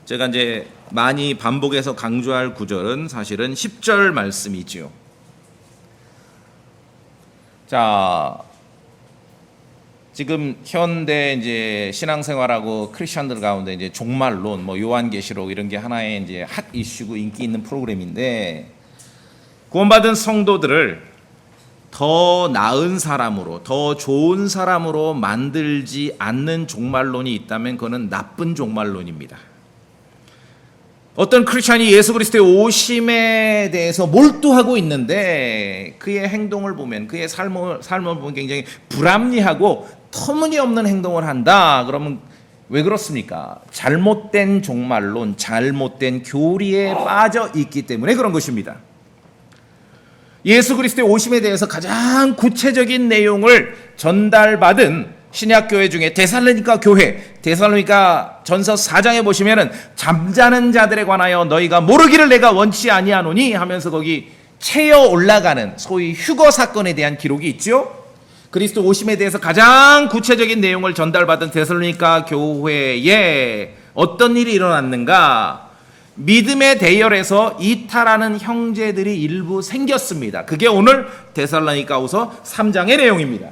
제가 이제 많이 반복해서 강조할 구절은 사실은 10절 말씀이지요. 자, 지금 현대 이제 신앙생활하고 크리스천들 가운데 이제 종말론, 뭐 요한계시록 이런 게 하나의 이제 핫 이슈고 인기 있는 프로그램인데, 구원받은 성도들을 더 나은 사람으로, 더 좋은 사람으로 만들지 않는 종말론이 있다면 그거는 나쁜 종말론입니다. 어떤 크리스천이 예수 그리스도의 오심에 대해서 몰두하고 있는데 그의 행동을 보면, 그의 삶을 보면 굉장히 불합리하고 터무니없는 행동을 한다. 그러면 왜 그렇습니까? 잘못된 종말론, 잘못된 교리에 빠져 있기 때문에 그런 것입니다. 예수 그리스도의 오심에 대해서 가장 구체적인 내용을 전달받은 신약교회 중에 데살로니가 교회, 데살로니가 전서 4장에 보시면은 잠자는 자들에 관하여 너희가 모르기를 내가 원치 아니하노니 하면서 거기 채어 올라가는 소위 휴거 사건에 대한 기록이 있죠. 그리스도 오심에 대해서 가장 구체적인 내용을 전달받은 데살로니가 교회에 어떤 일이 일어났는가? 믿음의 대열에서 이탈하는 형제들이 일부 생겼습니다. 그게 오늘 데살로니가후서 3장의 내용입니다.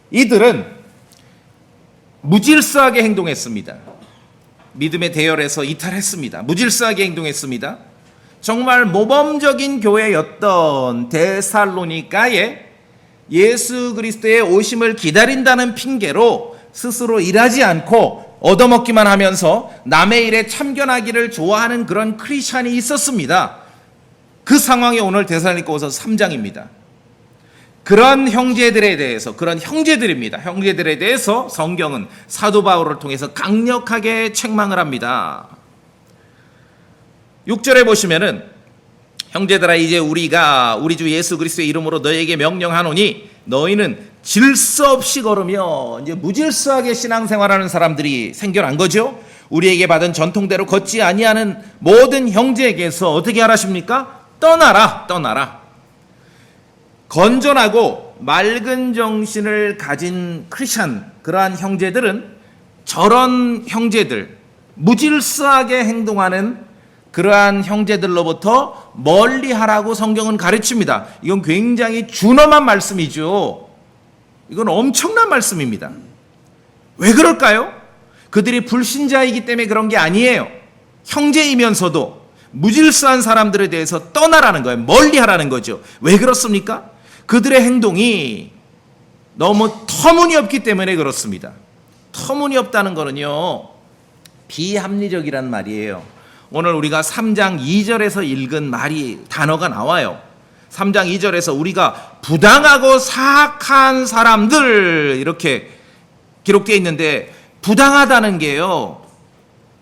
이들은 무질서하게 행동했습니다. 믿음의 대열에서 이탈했습니다. 무질서하게 행동했습니다. 정말 모범적인 교회였던 데살로니가에 예수 그리스도의 오심을 기다린다는 핑계로 스스로 일하지 않고 얻어먹기만 하면서 남의 일에 참견하기를 좋아하는 그런 크리스찬이 있었습니다. 그 상황이 오늘 데살로니가후서 3장입니다. 그런 형제들에 대해서, 그런 형제들입니다. 형제들에 대해서 성경은 사도 바울을 통해서 강력하게 책망을 합니다. 6절에 보시면은 형제들아 이제 우리가 우리 주 예수 그리스도의 이름으로 너희에게 명령하노니 너희는 질서 없이 걸으며, 이제 무질서하게 신앙생활하는 사람들이 생겨난 거죠. 우리에게 받은 전통대로 걷지 아니하는 모든 형제에게서 어떻게 하라십니까? 떠나라. 건전하고 맑은 정신을 가진 크리스천, 그러한 형제들은 저런 형제들, 무질서하게 행동하는 그러한 형제들로부터 멀리하라고 성경은 가르칩니다. 이건 굉장히 준엄한 말씀이죠. 이건 엄청난 말씀입니다. 왜 그럴까요? 그들이 불신자이기 때문에 그런 게 아니에요. 형제이면서도 무질서한 사람들에 대해서 떠나라는 거예요. 멀리하라는 거죠. 왜 그렇습니까? 그들의 행동이 너무 터무니없기 때문에 그렇습니다. 터무니없다는 거는요, 비합리적이란 말이에요. 오늘 우리가 3장 2절에서 읽은 단어가 나와요. 3장 2절에서 우리가 부당하고 사악한 사람들 이렇게 기록되어 있는데, 부당하다는 게요,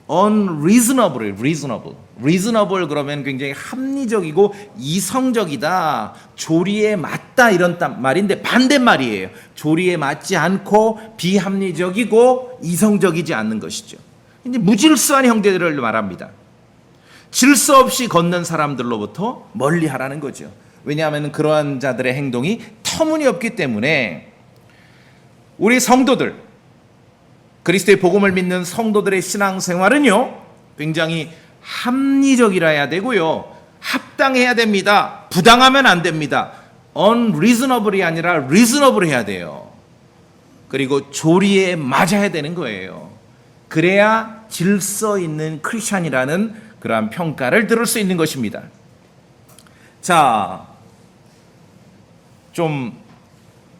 unreasonable, reasonable 그러면 굉장히 합리적이고 이성적이다, 조리에 맞다 이런 말인데 반대말이에요. 조리에 맞지 않고 비합리적이고 이성적이지 않는 것이죠. 이제 무질서한 형제들을 말합니다. 질서 없이 걷는 사람들로부터 멀리하라는 거죠. 왜냐하면 그러한 자들의 행동이 터무니없기 때문에. 우리 성도들, 그리스도의 복음을 믿는 성도들의 신앙생활은요, 굉장히 합리적이라야 되고요, 합당해야 됩니다. 부당하면 안 됩니다. unreasonable이 아니라 reasonable 해야 돼요. 그리고 조리에 맞아야 되는 거예요. 그래야 질서 있는 크리스찬이라는 그러한 평가를 들을 수 있는 것입니다. 자, 좀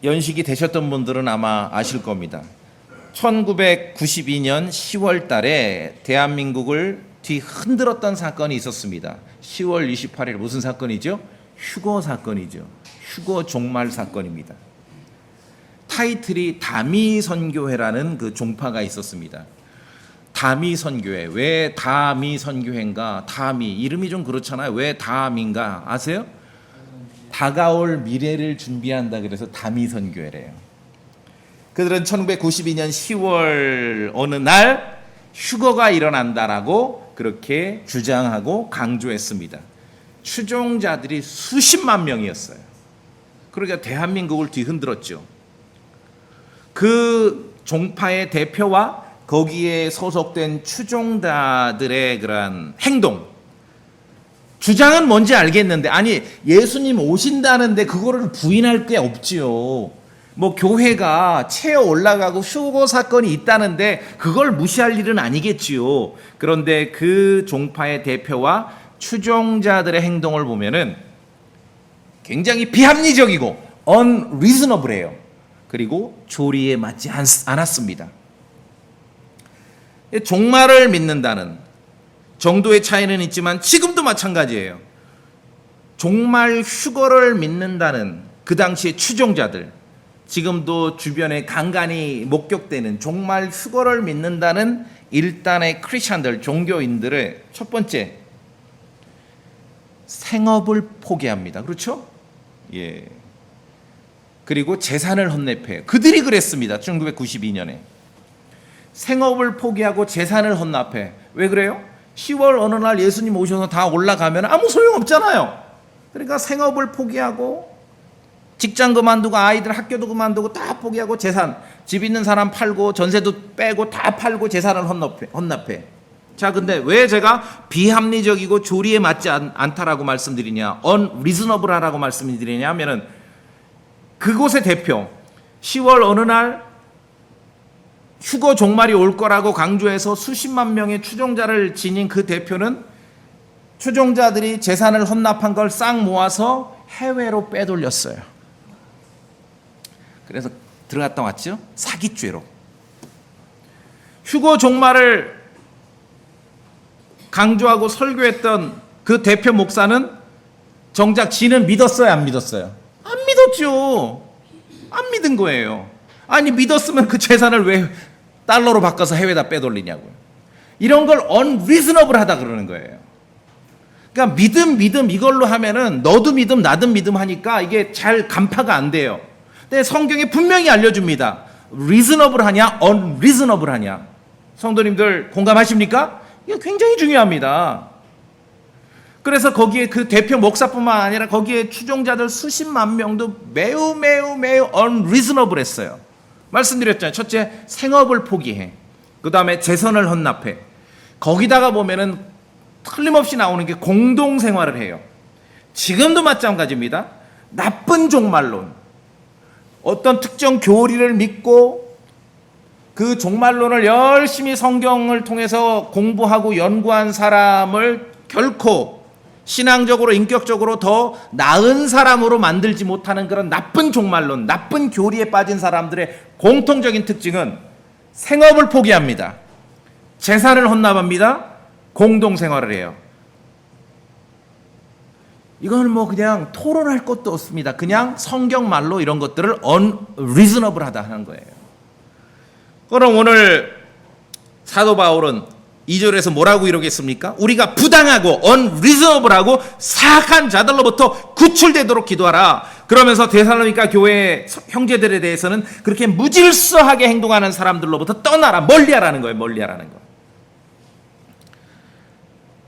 연식이 되셨던 분들은 아마 아실 겁니다. 1992년 10월 달에 대한민국을 뒤흔들었던 사건이 있었습니다. 10월 28일 무슨 사건이죠? 휴거 사건이죠. 휴거 종말 사건입니다. 타이틀이 다미선교회라는 그 종파가 있었습니다. 다미선교회. 왜 다미선교회인가? 다미, 이름이 좀 그렇잖아요. 왜 다미인가 아세요? 다가올 미래를 준비한다 그래서 다미선교회래요. 그들은 1992년 10월 어느 날 휴거가 일어난다라고 그렇게 주장하고 강조했습니다. 추종자들이 수십만 명이었어요. 그러니까 대한민국을 뒤흔들었죠. 그 종파의 대표와 거기에 소속된 추종자들의 그런 행동, 주장은 뭔지 알겠는데, 아니 예수님 오신다는데 그거를 부인할 게 없지요. 뭐 교회가 채어 올라가고 휴거 사건이 있다는데 그걸 무시할 일은 아니겠지요. 그런데 그 종파의 대표와 추종자들의 행동을 보면은 굉장히 비합리적이고 unreasonable해요. 그리고 조리에 맞지 않았습니다. 종말을 믿는다는 정도의 차이는 있지만 지금도 마찬가지예요. 종말 휴거를 믿는다는 그 당시의 추종자들, 지금도 주변에 간간히 목격되는 종말 휴거를 믿는다는 일단의 크리스천들, 종교인들의 첫 번째, 생업을 포기합니다. 그렇죠? 예. 그리고 재산을 헌납해요. 그들이 그랬습니다. 1992년에. 생업을 포기하고 재산을 헌납해. 왜 그래요? 10월 어느 날 예수님 오셔서 다 올라가면 아무 소용없잖아요. 그러니까 생업을 포기하고 직장 그만두고 아이들 학교도 그만두고 다 포기하고 재산, 집 있는 사람 팔고 전세도 빼고 다 팔고 재산을 헌납해. 자, 근데 왜 제가 비합리적이고 조리에 맞지 않다라고 말씀드리냐, unreasonable하라고 말씀드리냐 하면은 그곳의 대표, 10월 어느 날 휴거 종말이 올 거라고 강조해서 수십만 명의 추종자를 지닌 그 대표는 추종자들이 재산을 헌납한 걸 싹 모아서 해외로 빼돌렸어요. 그래서 들어갔다 왔죠? 사기죄로. 휴거 종말을 강조하고 설교했던 그 대표 목사는 정작 지는 믿었어요, 안 믿었어요? 안 믿었죠. 안 믿은 거예요. 아니 믿었으면 그 재산을 왜 달러로 바꿔서 해외다 빼돌리냐고요. 이런 걸 unreasonable하다 그러는 거예요. 그러니까 믿음 이걸로 하면은 너도 믿음 나도 믿음 하니까 이게 잘 간파가 안 돼요. 근데 성경에 분명히 알려줍니다. reasonable하냐 unreasonable하냐. 성도님들 공감하십니까? 이거 굉장히 중요합니다. 그래서 거기에 그 대표 목사뿐만 아니라 거기에 추종자들 수십만 명도 매우 unreasonable 했어요. 말씀드렸잖아요. 첫째, 생업을 포기해. 그 다음에 재산을 헌납해. 거기다가 보면은 틀림없이 나오는 게 공동생활을 해요. 지금도 마찬가지입니다. 나쁜 종말론. 어떤 특정 교리를 믿고 그 종말론을 열심히 성경을 통해서 공부하고 연구한 사람을 결코 신앙적으로 인격적으로 더 나은 사람으로 만들지 못하는 그런 나쁜 종말론, 나쁜 교리에 빠진 사람들의 공통적인 특징은 생업을 포기합니다. 재산을 헌납합니다. 공동생활을 해요. 이건 뭐 그냥 토론할 것도 없습니다. 그냥 성경 말로 이런 것들을 unreasonable하다 하는 거예요. 그럼 오늘 사도 바울은 2절에서 뭐라고 이러겠습니까? 우리가 부당하고 unreasonable하고 사악한 자들로부터 구출되도록 기도하라. 그러면서 데살로니가 교회 형제들에 대해서는 그렇게 무질서하게 행동하는 사람들로부터 떠나라. 멀리하라는 거예요. 멀리하라는 거.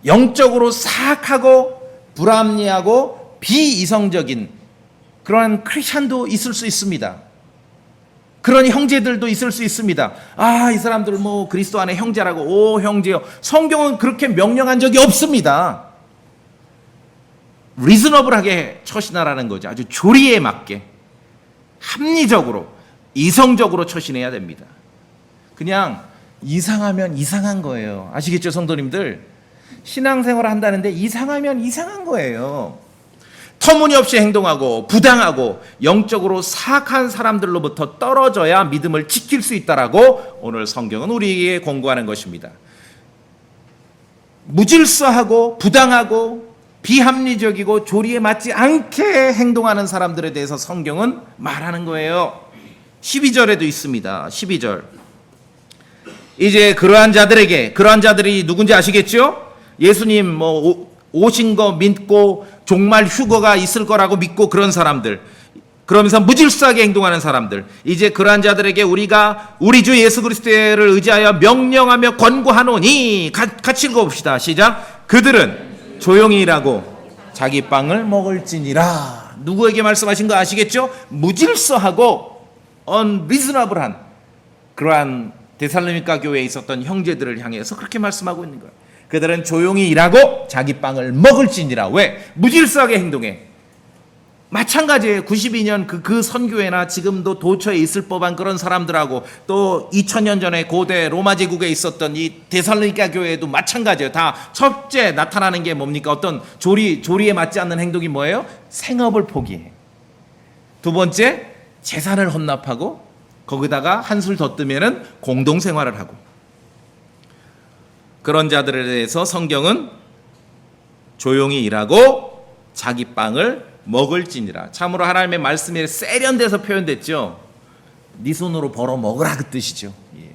영적으로 사악하고 불합리하고 비이성적인 그러한 크리스천도 있을 수 있습니다. 그런 형제들도 있을 수 있습니다. 아, 이 사람들 뭐 그리스도 안에 형제라고. 오, 형제요. 성경은 그렇게 명령한 적이 없습니다. 리즈너블하게 처신하라는 거죠. 아주 조리에 맞게 합리적으로 이성적으로 처신해야 됩니다. 그냥 이상하면 이상한 거예요. 아시겠죠, 성도님들? 신앙생활을 한다는데 이상하면 이상한 거예요. 터무니없이 행동하고 부당하고 영적으로 사악한 사람들로부터 떨어져야 믿음을 지킬 수 있다라고 오늘 성경은 우리에게 권고하는 것입니다. 무질서하고 부당하고 비합리적이고 조리에 맞지 않게 행동하는 사람들에 대해서 성경은 말하는 거예요. 12절에도 있습니다. 12절. 이제 그러한 자들이 누군지 아시겠죠? 예수님 뭐 오신 거 믿고 종말 휴거가 있을 거라고 믿고 그런 사람들, 그러면서 무질서하게 행동하는 사람들, 이제 그러한 자들에게 우리가 우리 주 예수 그리스도를 의지하여 명령하며 권고하노니, 같이 읽어봅시다. 시작. 그들은 조용히 일하고 자기 빵을 먹을지니라. 누구에게 말씀하신 거 아시겠죠? 무질서하고 unreasonable한 그러한 데살로니가 교회에 있었던 형제들을 향해서 그렇게 말씀하고 있는 거예요. 그들은 조용히 일하고 자기 빵을 먹을지니라. 왜? 무질서하게 행동해. 마찬가지예요. 92년 그 선교회나 지금도 도처에 있을 법한 그런 사람들하고 또 2000년 전에 고대 로마 제국에 있었던 이 데살로니가 교회도 마찬가지예요. 다 첫째 나타나는 게 뭡니까? 어떤 조리에 맞지 않는 행동이 뭐예요? 생업을 포기해. 두 번째, 재산을 헌납하고 거기다가 한술 더 뜨면은 공동생활을 하고. 그런 자들에 대해서 성경은 조용히 일하고 자기 빵을 먹을지니라. 참으로 하나님의 말씀이 세련돼서 표현됐죠. 네 손으로 벌어 먹으라 그 뜻이죠. 예.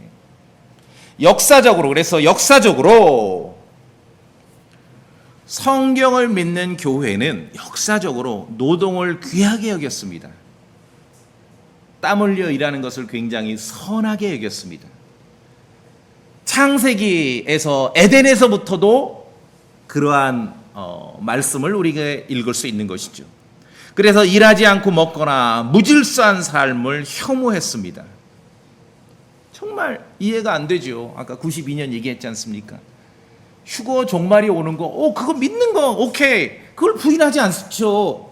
역사적으로 성경을 믿는 교회는 역사적으로 노동을 귀하게 여겼습니다. 땀 흘려 일하는 것을 굉장히 선하게 여겼습니다. 창세기에서 에덴에서부터도 그러한 말씀을 우리가 읽을 수 있는 것이죠. 그래서 일하지 않고 먹거나 무질서한 삶을 혐오했습니다. 정말 이해가 안 되죠. 아까 92년 얘기했지 않습니까? 휴거 종말이 오는 거, 그거 믿는 거 오케이. 그걸 부인하지 않죠.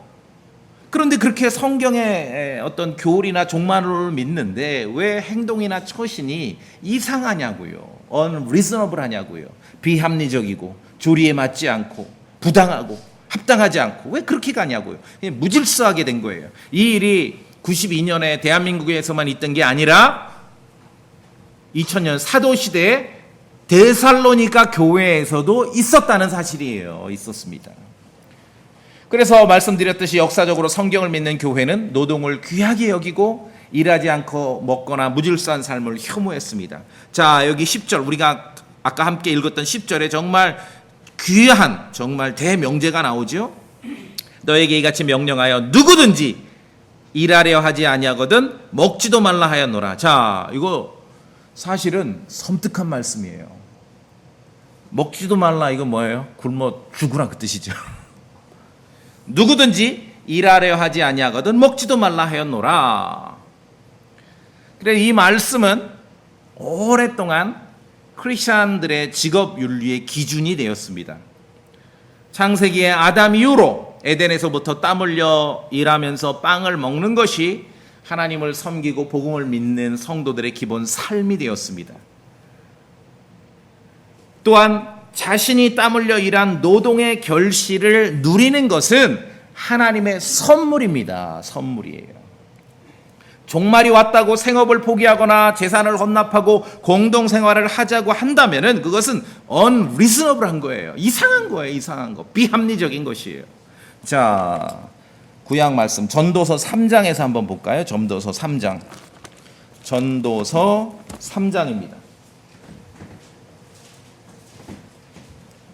그런데 그렇게 성경의 어떤 교리나 종말을 믿는데 왜 행동이나 처신이 이상하냐고요. unreasonable 하냐고요. 비합리적이고 조리에 맞지 않고 부당하고 합당하지 않고 왜 그렇게 가냐고요. 무질서하게 된 거예요. 이 일이 92년에 대한민국에서만 있던 게 아니라 2000년 사도시대에 데살로니가 교회에서도 있었다는 사실이에요. 있었습니다. 그래서 말씀드렸듯이 역사적으로 성경을 믿는 교회는 노동을 귀하게 여기고 일하지 않고 먹거나 무질서한 삶을 혐오했습니다. 자, 여기 10절 우리가 아까 함께 읽었던 10절에 정말 귀한 정말 대명제가 나오죠. 너에게 이같이 명령하여 누구든지 일하려 하지 아니하거든 먹지도 말라 하였노라. 자, 이거 사실은 섬뜩한 말씀이에요. 먹지도 말라 이거 뭐예요? 굶어 죽으라 그 뜻이죠. 누구든지 일하려 하지 아니하거든 먹지도 말라 하였노라. 그래 이 말씀은 오랫동안 크리스천들의 직업 윤리의 기준이 되었습니다. 창세기의 아담 이후로 에덴에서부터 땀 흘려 일하면서 빵을 먹는 것이 하나님을 섬기고 복음을 믿는 성도들의 기본 삶이 되었습니다. 또한 자신이 땀 흘려 일한 노동의 결실을 누리는 것은 하나님의 선물입니다. 선물이에요. 종말이 왔다고 생업을 포기하거나 재산을 헌납하고 공동생활을 하자고 한다면은 그것은 unreasonable한 거예요. 이상한 거예요. 이상한 거. 비합리적인 것이에요. 자, 구약 말씀 전도서 3장에서 한번 볼까요? 전도서 3장. 전도서 3장입니다.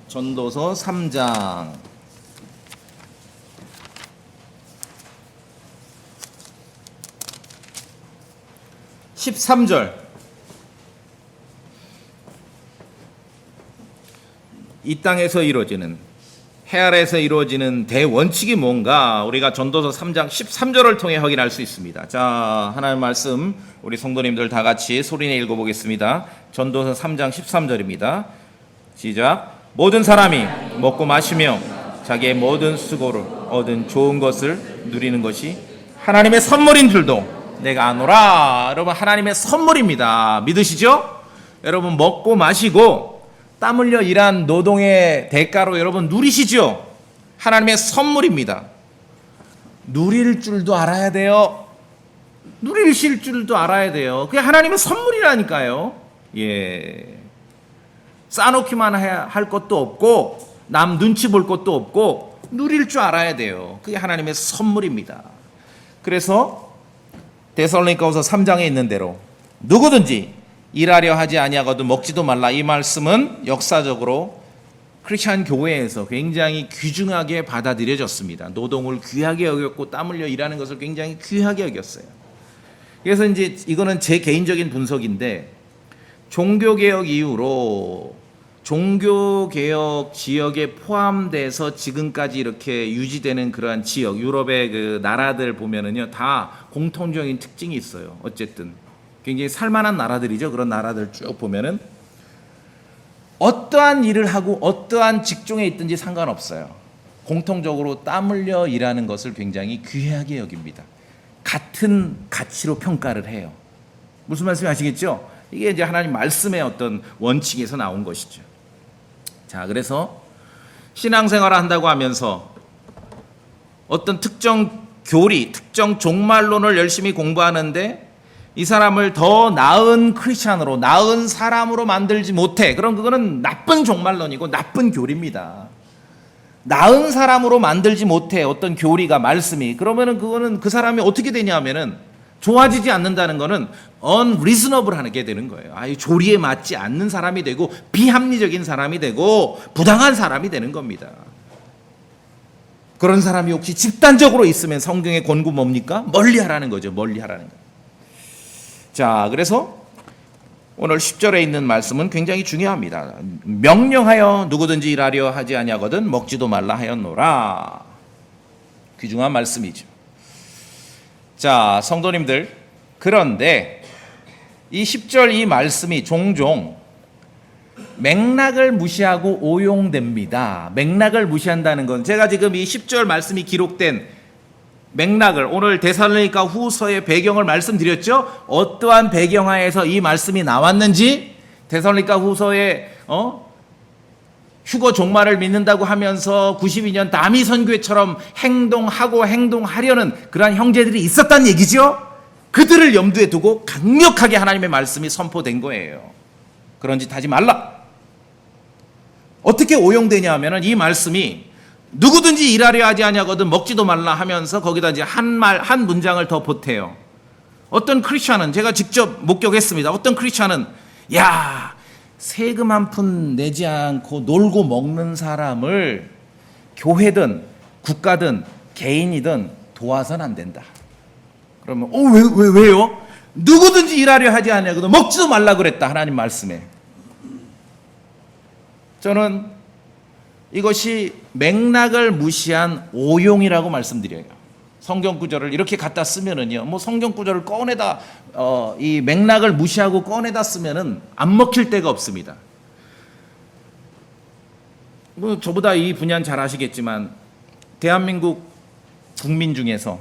전도서 3장 13절. 이 땅에서 이루어지는 해 아래에서 이루어지는 대원칙이 뭔가 우리가 전도서 3장 13절을 통해 확인할 수 있습니다. 자, 하나님의 말씀 우리 성도님들 다 같이 소리내 읽어보겠습니다. 전도서 3장 13절입니다. 시작. 모든 사람이 먹고 마시며 자기의 모든 수고를 얻은 좋은 것을 누리는 것이 하나님의 선물인 줄도 내가 아노라. 여러분 하나님의 선물입니다. 믿으시죠? 여러분 먹고 마시고 땀 흘려 일한 노동의 대가로 여러분 누리시죠? 하나님의 선물입니다. 누릴 줄도 알아야 돼요. 누리실 줄도 알아야 돼요. 그게 하나님의 선물이라니까요. 예. 싸놓기만 할 것도 없고 남 눈치 볼 것도 없고 누릴 줄 알아야 돼요. 그게 하나님의 선물입니다. 그래서 데살로니가후서 3장에 있는 대로 누구든지 일하려 하지 아니하거든 먹지도 말라. 이 말씀은 역사적으로 크리스천 교회에서 굉장히 귀중하게 받아들여졌습니다. 노동을 귀하게 여겼고 땀 흘려 일하는 것을 굉장히 귀하게 여겼어요. 그래서 이제 이거는 제 개인적인 분석인데 종교개혁 이후로 종교개혁 지역에 포함돼서 지금까지 이렇게 유지되는 그러한 지역, 유럽의 그 나라들 보면은요, 다 공통적인 특징이 있어요. 어쨌든 굉장히 살만한 나라들이죠. 그런 나라들 쭉 보면은 어떠한 일을 하고 어떠한 직종에 있든지 상관없어요. 공통적으로 땀 흘려 일하는 것을 굉장히 귀하게 여깁니다. 같은 가치로 평가를 해요. 무슨 말씀이 아시겠죠? 이게 이제 하나님 말씀의 어떤 원칙에서 나온 것이죠. 자, 그래서 신앙생활을 한다고 하면서 어떤 특정 교리, 특정 종말론을 열심히 공부하는데 이 사람을 더 나은 크리스찬으로, 나은 사람으로 만들지 못해. 그럼 그거는 나쁜 종말론이고 나쁜 교리입니다. 나은 사람으로 만들지 못해. 어떤 교리가, 말씀이. 그러면은 그거는 그 사람이 어떻게 되냐면은 좋아지지 않는다는 거는 unreasonable 하게 되는 거예요. 조리에 맞지 않는 사람이 되고 비합리적인 사람이 되고 부당한 사람이 되는 겁니다. 그런 사람이 혹시 집단적으로 있으면 성경의 권고 뭡니까? 멀리하라는 거죠. 멀리하라는 거. 자, 그래서 오늘 10절에 있는 말씀은 굉장히 중요합니다. 명령하여 누구든지 일하려 하지 아니하거든 먹지도 말라 하였노라. 귀중한 말씀이죠. 자, 성도님들, 그런데 이 10절 이 말씀이 종종 맥락을 무시하고 오용됩니다. 맥락을 무시한다는 건 제가 지금 이 10절 말씀이 기록된 맥락을, 오늘 데살로니가 후서의 배경을 말씀드렸죠. 어떠한 배경하에서 이 말씀이 나왔는지, 데살로니가 후서의 휴거 종말을 믿는다고 하면서 92년 다미 선교회처럼 행동하고 행동하려는 그러한 형제들이 있었다는 얘기죠. 그들을 염두에 두고 강력하게 하나님의 말씀이 선포된 거예요. 그런 짓 하지 말라. 어떻게 오용되냐 하면은 이 말씀이 누구든지 일하려 하지 아니하거든 먹지도 말라 하면서 거기다 이제 한 문장을 더 보태요. 어떤 크리스찬은, 제가 직접 목격했습니다. 어떤 크리스찬은 세금 한 푼 내지 않고 놀고 먹는 사람을 교회든 국가든 개인이든 도와서는 안 된다. 그러면 왜요? 누구든지 일하려 하지 아니하거든 먹지도 말라 그랬다. 하나님 말씀에. 저는 이것이 맥락을 무시한 오용이라고 말씀드려요. 성경 구절을 이렇게 갖다 쓰면은요, 성경 구절을 꺼내다 이 맥락을 무시하고 꺼내다 쓰면은 안 먹힐 데가 없습니다. 저보다 이 분야는 잘 아시겠지만 대한민국 국민 중에서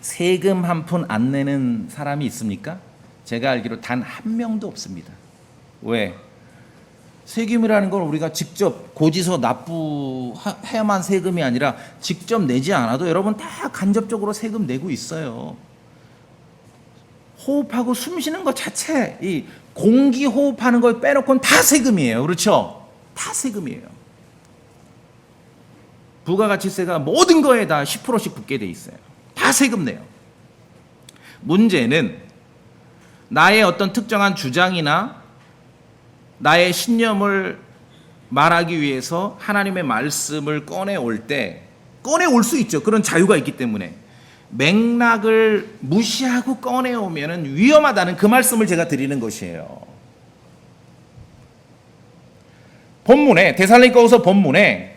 세금 한 푼 안 내는 사람이 있습니까? 제가 알기로 단 한 명도 없습니다. 왜? 세금이라는 건 우리가 직접 고지서 납부해야만 세금이 아니라 직접 내지 않아도 여러분 다 간접적으로 세금 내고 있어요. 호흡하고 숨 쉬는 것 자체, 이 공기 호흡하는 걸 빼놓고는 다 세금이에요. 그렇죠? 다 세금이에요. 부가가치세가 모든 거에 다 10%씩 붙게 돼 있어요. 다 세금 내요. 문제는 나의 어떤 특정한 주장이나 나의 신념을 말하기 위해서 하나님의 말씀을 꺼내올 때, 꺼내올 수 있죠. 그런 자유가 있기 때문에. 맥락을 무시하고 꺼내오면 위험하다는 그 말씀을 제가 드리는 것이에요. 본문에, 데살로니가후서 본문에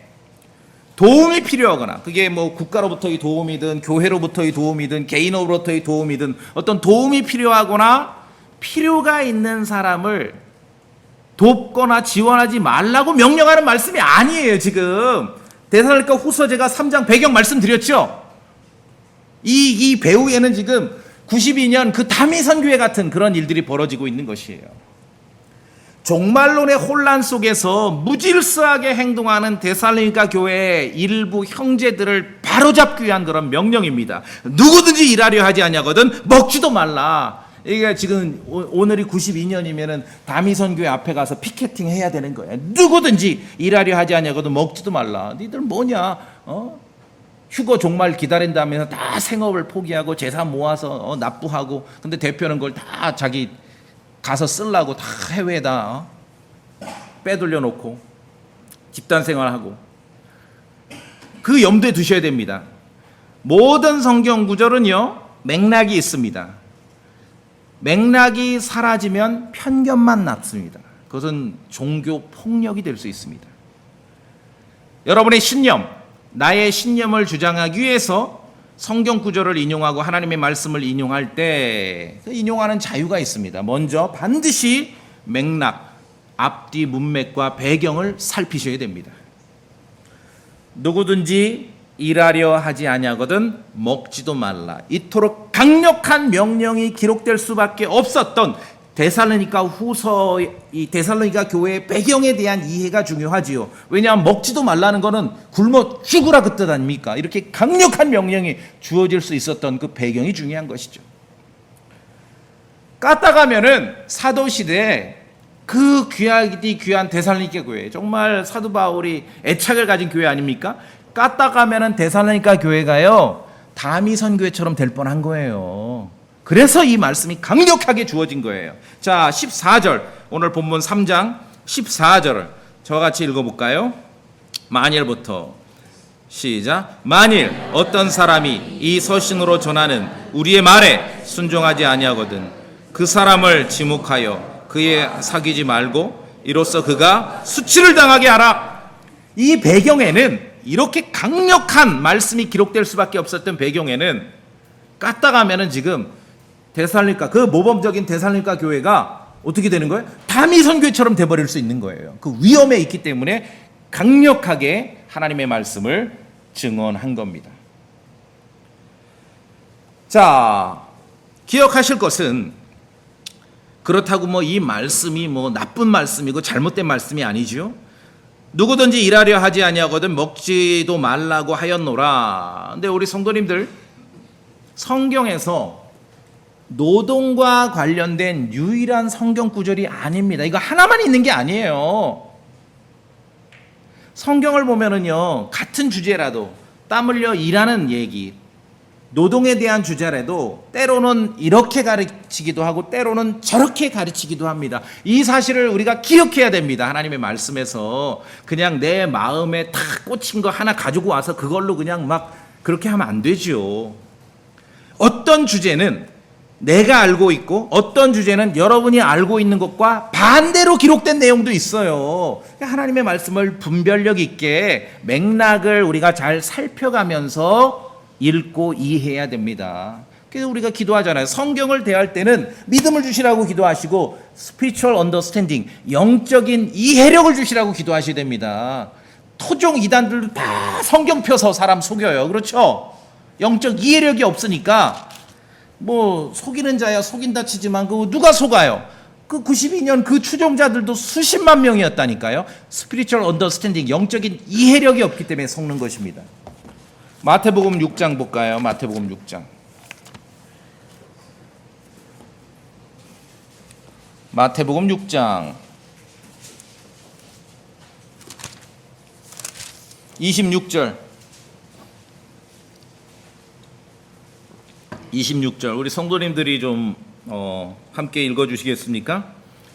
도움이 필요하거나, 그게 국가로부터의 도움이든 교회로부터의 도움이든 개인으로부터의 도움이든 어떤 도움이 필요하거나 필요가 있는 사람을 돕거나 지원하지 말라고 명령하는 말씀이 아니에요. 지금 데살로니가 후서 제가 3장 배경 말씀드렸죠. 이 배후에는 지금 92년 그 다미 선교회 같은 그런 일들이 벌어지고 있는 것이에요. 종말론의 혼란 속에서 무질서하게 행동하는 데살로니가 교회의 일부 형제들을 바로잡기 위한 그런 명령입니다. 누구든지 일하려 하지 아니하거든 먹지도 말라. 이게 지금 오늘이 92년이면은 다미 선교회 앞에 가서 피켓팅 해야 되는 거야. 누구든지 일하려 하지 아니하거든 먹지도 말라. 니들 뭐냐? 휴거 종말 기다린다면서 다 생업을 포기하고 재산 모아서 납부하고, 근데 대표는 그걸 다 자기 가서 쓰려고 다 해외에다 빼돌려 놓고 집단 생활하고. 그 염두에 두셔야 됩니다. 모든 성경 구절은요 맥락이 있습니다. 맥락이 사라지면 편견만 남습니다. 그것은 종교 폭력이 될 수 있습니다. 여러분의 신념, 나의 신념을 주장하기 위해서 성경 구절을 인용하고 하나님의 말씀을 인용할 때 인용하는 자유가 있습니다. 먼저 반드시 맥락, 앞뒤 문맥과 배경을 살피셔야 됩니다. 누구든지 일하려 하지 아니하거든 먹지도 말라. 이토록 강력한 명령이 기록될 수밖에 없었던 데살로니가 후서, 이 데살로니가 교회의 배경에 대한 이해가 중요하지요. 왜냐하면 먹지도 말라는 것은 굶어 죽으라 그 뜻 아닙니까? 이렇게 강력한 명령이 주어질 수 있었던 그 배경이 중요한 것이죠. 까딱하면은 사도시대에 그 귀한 데살로니가 교회, 정말 사도 바울이 애착을 가진 교회 아닙니까? 까딱하면은 데살로니가 교회가요 다미선 교회처럼 될 뻔한 거예요. 그래서 이 말씀이 강력하게 주어진 거예요. 자, 14절, 오늘 본문 3장 14절을 저와 같이 읽어볼까요? 만일부터 시작. 만일 어떤 사람이 이 서신으로 전하는 우리의 말에 순종하지 아니하거든 그 사람을 지목하여 그의 사귀지 말고 이로써 그가 수치를 당하게 하라. 이 배경에는, 이렇게 강력한 말씀이 기록될 수밖에 없었던 배경에는 까딱하면은 지금 데살로니가, 그 모범적인 데살로니가 교회가 어떻게 되는 거예요? 다미선 교회처럼 돼버릴 수 있는 거예요. 그 위험에 있기 때문에 강력하게 하나님의 말씀을 증언한 겁니다. 자, 기억하실 것은, 그렇다고 뭐 이 말씀이 뭐 나쁜 말씀이고 잘못된 말씀이 아니죠. 누구든지 일하려 하지 아니하거든 먹지도 말라고 하였노라. 근데 우리 성도님들, 성경에서 노동과 관련된 유일한 성경 구절이 아닙니다. 이거 하나만 있는 게 아니에요. 성경을 보면은요, 같은 주제라도 땀 흘려 일하는 얘기, 노동에 대한 주제라도 때로는 이렇게 가르치기도 하고 때로는 저렇게 가르치기도 합니다. 이 사실을 우리가 기억해야 됩니다. 하나님의 말씀에서 그냥 내 마음에 탁 꽂힌 거 하나 가지고 와서 그걸로 그냥 막 그렇게 하면 안 되죠. 어떤 주제는 내가 알고 있고 어떤 주제는 여러분이 알고 있는 것과 반대로 기록된 내용도 있어요. 하나님의 말씀을 분별력 있게 맥락을 우리가 잘 살펴가면서 읽고 이해해야 됩니다. 그래서 우리가 기도하잖아요. 성경을 대할 때는 믿음을 주시라고 기도하시고 spiritual understanding, 영적인 이해력을 주시라고 기도하셔야 됩니다. 토종 이단들도 다 성경 펴서 사람 속여요. 그렇죠? 영적 이해력이 없으니까 뭐 속이는 자야 속인다 치지만 그 누가 속아요? 그 92년 그 추종자들도 수십만 명이었다니까요. 스피리추얼 언더스탠딩, 영적인 이해력이 없기 때문에 속는 것입니다. 마태복음 6장 볼까요? 마태복음 6장. 마태복음 6장 26절. 26절 우리 성도님들이 좀 함께 읽어주시겠습니까?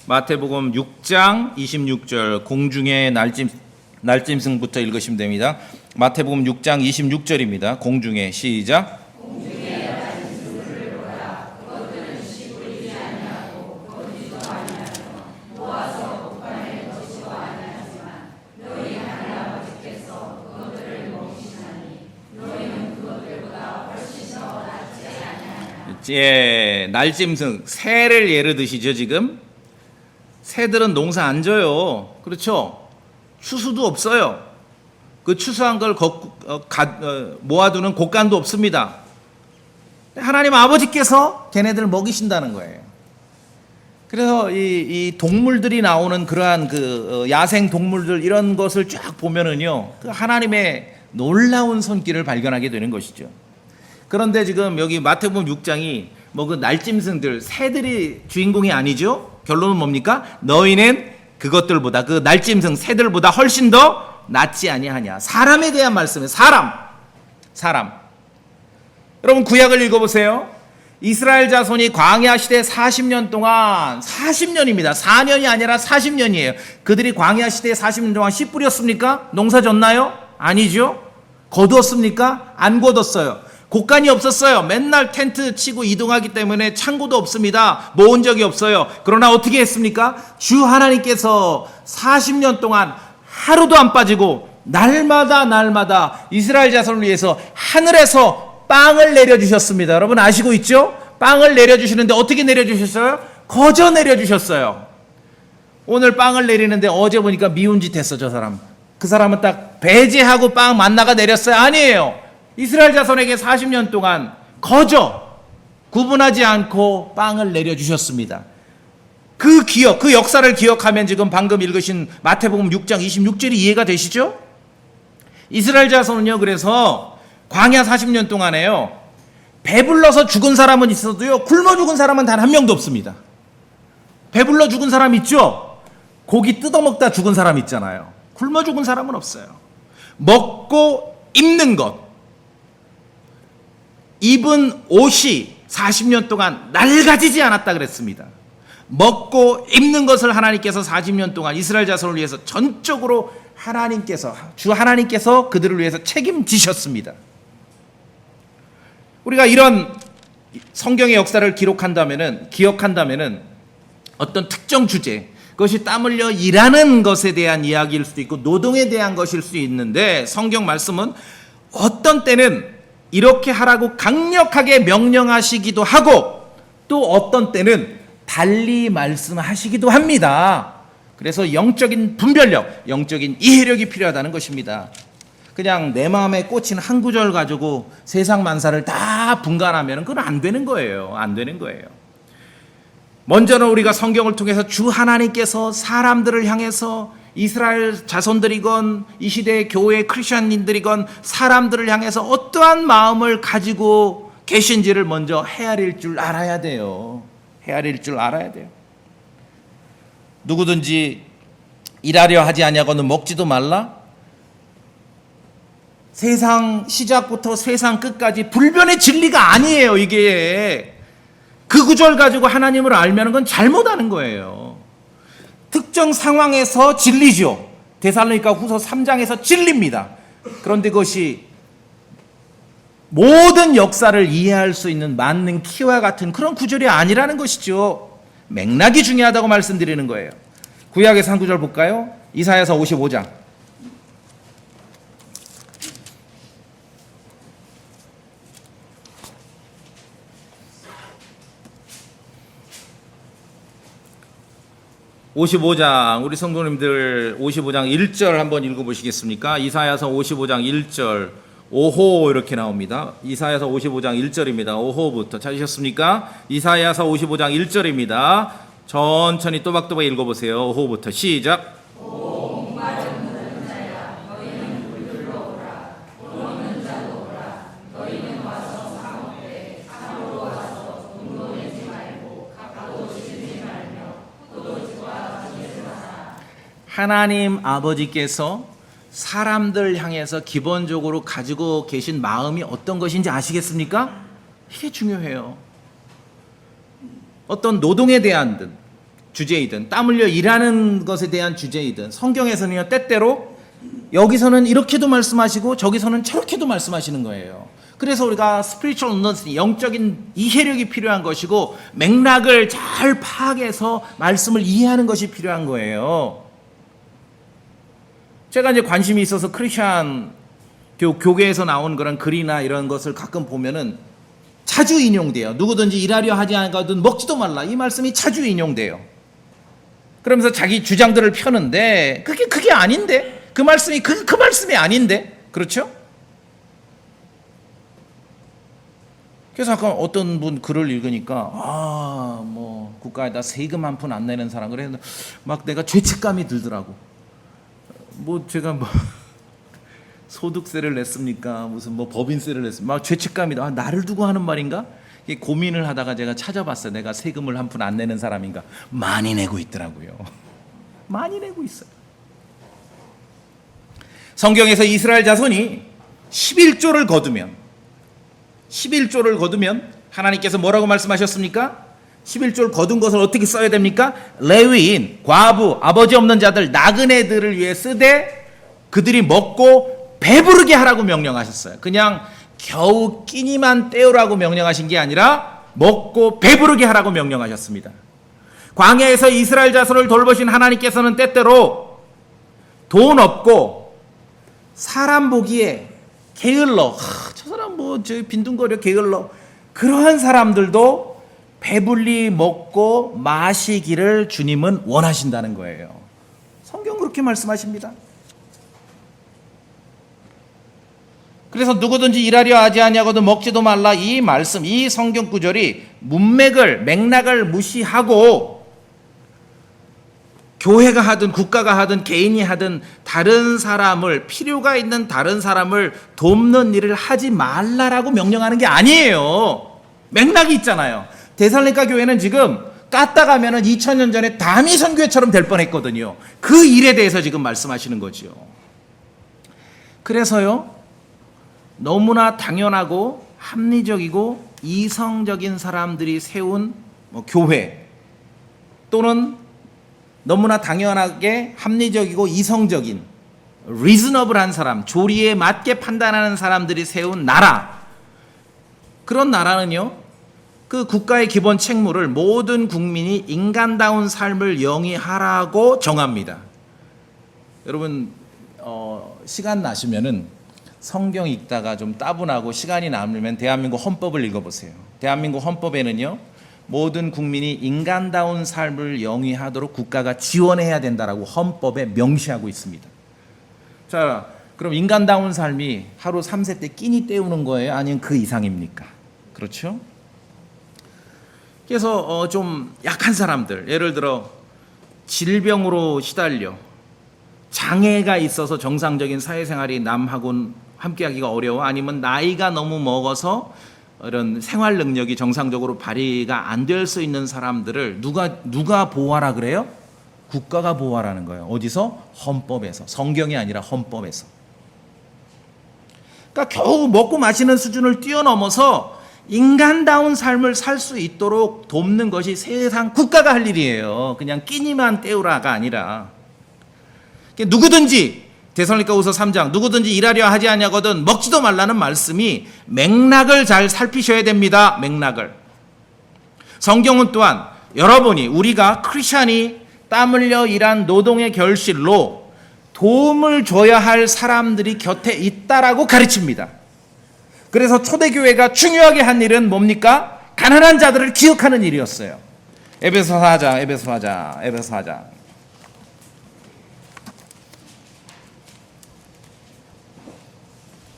마태복음 6장 26절 공중의 날짐승부터 읽으시면 됩니다. 마태복음 6장 26절입니다. 공중의 시작. 예, 날짐승, 새를 예를 드시죠. 지금 새들은 농사 안 져요. 그렇죠? 추수도 없어요. 그 추수한 걸 모아두는 곡간도 없습니다. 하나님 아버지께서 걔네들을 먹이신다는 거예요. 그래서 이 동물들이 나오는 그러한 그 야생 동물들 이런 것을 쫙 보면은요, 그 하나님의 놀라운 손길을 발견하게 되는 것이죠. 그런데 지금 여기 마태복음 6장이 뭐 그 날짐승들, 새들이 주인공이 아니죠. 결론은 뭡니까? 너희는 그것들보다, 그 날짐승, 새들보다 훨씬 더 낫지 아니하냐. 사람에 대한 말씀이에요. 사람. 여러분 구약을 읽어보세요. 이스라엘 자손이 광야 시대 40년 동안, 40년입니다. 4년이 아니라 40년이에요. 그들이 광야 시대 40년 동안 씨 뿌렸습니까? 농사 졌나요? 아니죠. 거두었습니까? 안 거뒀어요. 곡간이 없었어요. 맨날 텐트 치고 이동하기 때문에 창고도 없습니다. 모은 적이 없어요. 그러나 어떻게 했습니까? 주 하나님께서 40년 동안 하루도 안 빠지고 날마다 이스라엘 자손을 위해서 하늘에서 빵을 내려주셨습니다. 여러분 아시고 있죠? 빵을 내려주시는데 어떻게 내려주셨어요? 거저 내려주셨어요. 오늘 빵을 내리는데 어제 보니까 미운 짓 했어, 저 사람. 그 사람은 딱 배제하고 빵 만나가 내렸어요? 아니에요. 이스라엘 자손에게 40년 동안 거저 구분하지 않고 빵을 내려주셨습니다. 그 기억, 그 역사를 기억하면 지금 방금 읽으신 마태복음 6장 26절이 이해가 되시죠? 이스라엘 자손은요, 그래서 광야 40년 동안에요, 배불러서 죽은 사람은 있어도요, 굶어 죽은 사람은 단 한 명도 없습니다. 배불러 죽은 사람 있죠? 고기 뜯어먹다 죽은 사람 있잖아요. 굶어 죽은 사람은 없어요. 먹고 입는 것, 입은 옷이 40년 동안 낡아지지 않았다 그랬습니다. 먹고 입는 것을 하나님께서 40년 동안 이스라엘 자손을 위해서 전적으로 주 하나님께서 그들을 위해서 책임지셨습니다. 우리가 이런 성경의 역사를 기억한다면은 어떤 특정 주제, 그것이 땀 흘려 일하는 것에 대한 이야기일 수도 있고 노동에 대한 것일 수 있는데, 성경 말씀은 어떤 때는 이렇게 하라고 강력하게 명령하시기도 하고 또 어떤 때는 달리 말씀하시기도 합니다. 그래서 영적인 분별력, 영적인 이해력이 필요하다는 것입니다. 그냥 내 마음에 꽂힌 한 구절 가지고 세상 만사를 다 분간하면 그건 안 되는 거예요. 안 되는 거예요. 먼저는 우리가 성경을 통해서 주 하나님께서 사람들을 향해서, 이스라엘 자손들이건 이 시대의 교회 크리스천인들이건 사람들을 향해서 어떠한 마음을 가지고 계신지를 먼저 헤아릴 줄 알아야 돼요. 헤아릴 줄 알아야 돼요. 누구든지 일하려 하지 아니하고는 먹지도 말라. 세상 시작부터 세상 끝까지 불변의 진리가 아니에요. 이게 그 구절 가지고 하나님을 알면 그건 잘못하는 거예요. 특정 상황에서 진리죠. 데살로니가 후서 3장에서 진리입니다. 그런데 그것이 모든 역사를 이해할 수 있는 만능 키와 같은 그런 구절이 아니라는 것이죠. 맥락이 중요하다고 말씀드리는 거예요. 구약에서 한 구절 볼까요? 이사야서 55장. 우리 성도님들 55장 1절 한번 읽어보시겠습니까? 이사야서 55장 1절 오호 이렇게 나옵니다. 이사야서 55장 1절입니다. 오호부터 찾으셨습니까? 이사야서 55장 1절입니다. 천천히 또박또박 읽어보세요. 오호부터 시작. 하나님 아버지께서 사람들 향해서 기본적으로 가지고 계신 마음이 어떤 것인지 아시겠습니까? 이게 중요해요. 어떤 노동에 대한 주제이든 땀 흘려 일하는 것에 대한 주제이든 성경에서는요, 때때로 여기서는 이렇게도 말씀하시고 저기서는 저렇게도 말씀하시는 거예요. 그래서 우리가 스피리추얼 언더스탠딩, 영적인 이해력이 필요한 것이고 맥락을 잘 파악해서 말씀을 이해하는 것이 필요한 거예요. 제가 이제 관심이 있어서 크리스천 교계에서 나온 그런 글이나 이런 것을 가끔 보면은 자주 인용돼요. 누구든지 일하려 하지 않거든 먹지도 말라. 이 말씀이 자주 인용돼요. 그러면서 자기 주장들을 펴는데 그게 아닌데, 그 말씀이 그 말씀이 아닌데, 그렇죠? 그래서 아까 어떤 분 글을 읽으니까 뭐 국가에다 세금 한 푼 안 내는 사람, 그래서 막 내가 죄책감이 들더라고. 뭐 제가 뭐 소득세를 냈습니까? 무슨 뭐 법인세를 냈습니까? 막 죄책감이다. 나를 두고 하는 말인가? 고민을 하다가 제가 찾아봤어요. 내가 세금을 한 푼 안 내는 사람인가? 많이 내고 있더라고요. 많이 내고 있어요. 성경에서 이스라엘 자손이 11조를 거두면 하나님께서 뭐라고 말씀하셨습니까? 11조를 거둔 것을 어떻게 써야 됩니까? 레위인, 과부, 아버지 없는 자들, 나그네들을 위해 쓰되 그들이 먹고 배부르게 하라고 명령하셨어요. 그냥 겨우 끼니만 때우라고 명령하신 게 아니라 먹고 배부르게 하라고 명령하셨습니다. 광야에서 이스라엘 자손을 돌보신 하나님께서는 때때로 돈 없고 사람 보기에 게을러, 저 사람 뭐 저 빈둥거려 게을러. 그러한 사람들도 배불리 먹고 마시기를 주님은 원하신다는 거예요. 성경 그렇게 말씀하십니다. 그래서 누구든지 일하려 하지 아니하거든 먹지도 말라, 이 말씀, 이 성경 구절이 맥락을 무시하고 교회가 하든 국가가 하든 개인이 하든 다른 사람을, 필요가 있는 다른 사람을 돕는 일을 하지 말라라고 명령하는 게 아니에요. 맥락이 있잖아요. 데살로니가 교회는 지금 깠다가면은 2000년 전에 다미 선교회처럼 될 뻔했거든요. 그 일에 대해서 지금 말씀하시는 거죠. 그래서요, 너무나 당연하고 합리적이고 이성적인 사람들이 세운 교회, 또는 너무나 당연하게 합리적이고 이성적인 리즈너블한 사람, 조리에 맞게 판단하는 사람들이 세운 나라, 그런 나라는요, 그 국가의 기본 책무를 모든 국민이 인간다운 삶을 영위하라고 정합니다. 여러분 시간 나시면은 성경 읽다가 좀 따분하고 시간이 남으면 대한민국 헌법을 읽어보세요. 대한민국 헌법에는요, 모든 국민이 인간다운 삶을 영위하도록 국가가 지원해야 된다라고 헌법에 명시하고 있습니다. 자, 그럼 인간다운 삶이 하루 3세 때 끼니 때우는 거예요? 아니면 그 이상입니까? 그렇죠? 그래서 좀 약한 사람들, 예를 들어 질병으로 시달려 장애가 있어서 정상적인 사회생활이 남하고는 함께하기가 어려워, 아니면 나이가 너무 먹어서 이런 생활 능력이 정상적으로 발휘가 안 될 수 있는 사람들을 누가 보호하라 그래요? 국가가 보호하라는 거예요. 어디서? 헌법에서. 성경이 아니라 헌법에서. 그러니까 겨우 먹고 마시는 수준을 뛰어넘어서 인간다운 삶을 살 수 있도록 돕는 것이 세상 국가가 할 일이에요. 그냥 끼니만 때우라가 아니라. 누구든지, 데살로니가후서 3장, 누구든지 일하려 하지 아니하거든 먹지도 말라는 말씀이 맥락을 잘 살피셔야 됩니다. 맥락을. 성경은 또한 여러분이, 우리가 크리스찬이 땀 흘려 일한 노동의 결실로 도움을 줘야 할 사람들이 곁에 있다라고 가르칩니다. 그래서 초대교회가 중요하게 한 일은 뭡니까? 가난한 자들을 기억하는 일이었어요. 에베소 4장.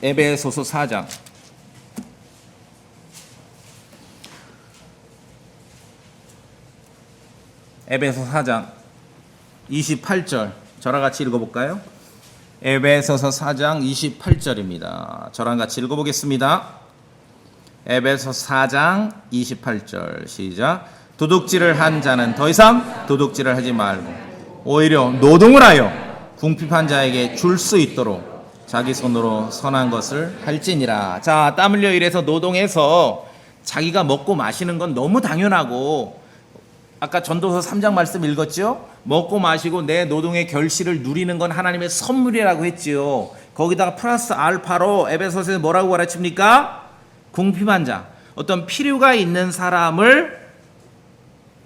에베소서 4장. 에베소 4장 28절. 저랑 같이 읽어볼까요? 에베소서 4장 28절입니다. 저랑 같이 읽어보겠습니다. 에베소 4장 28절 시작. 도둑질을 한 자는 더 이상 도둑질을 하지 말고 오히려 노동을 하여 궁핍한 자에게 줄 수 있도록 자기 손으로 선한 것을 할지니라. 자, 땀 흘려 일해서 노동해서 자기가 먹고 마시는 건 너무 당연하고, 아까 전도서 3장 말씀 읽었죠? 먹고 마시고 내 노동의 결실을 누리는 건 하나님의 선물이라고 했지요. 거기다가 플러스 알파로 에베소서에서 뭐라고 가르칩니까? 궁핍한 자, 어떤 필요가 있는 사람을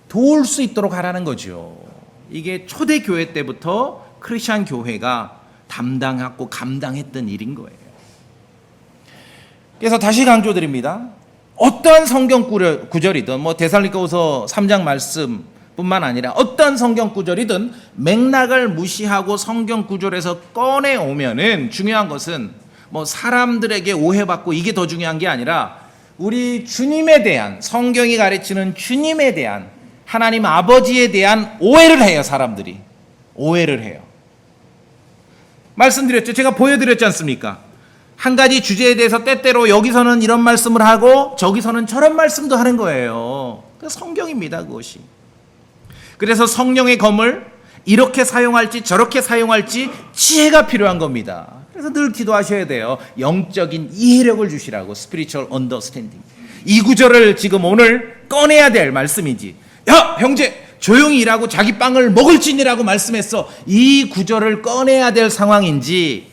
도울 수 있도록 하라는 거죠. 이게 초대교회 때부터 크리스천 교회가 담당하고 감당했던 일인 거예요. 그래서 다시 강조드립니다. 어떠한 성경 구절이든 데살로니가후서 3장 말씀뿐만 아니라 어떠한 성경 구절이든 맥락을 무시하고 성경 구절에서 꺼내 오면은 중요한 것은 사람들에게 오해받고 이게 더 중요한 게 아니라 우리 주님에 대한, 성경이 가르치는 주님에 대한, 하나님 아버지에 대한 오해를 해요. 사람들이 오해를 해요. 말씀드렸죠. 제가 보여드렸지 않습니까? 한 가지 주제에 대해서 때때로 여기서는 이런 말씀을 하고 저기서는 저런 말씀도 하는 거예요. 그 성경입니다, 그것이. 그래서 성령의 검을 이렇게 사용할지 저렇게 사용할지 지혜가 필요한 겁니다. 그래서 늘 기도하셔야 돼요. 영적인 이해력을 주시라고. spiritual understanding. 이 구절을 지금 오늘 꺼내야 될 말씀이지. 야, 형제! 조용히 일하고 자기 빵을 먹을지니라고 말씀했어. 이 구절을 꺼내야 될 상황인지,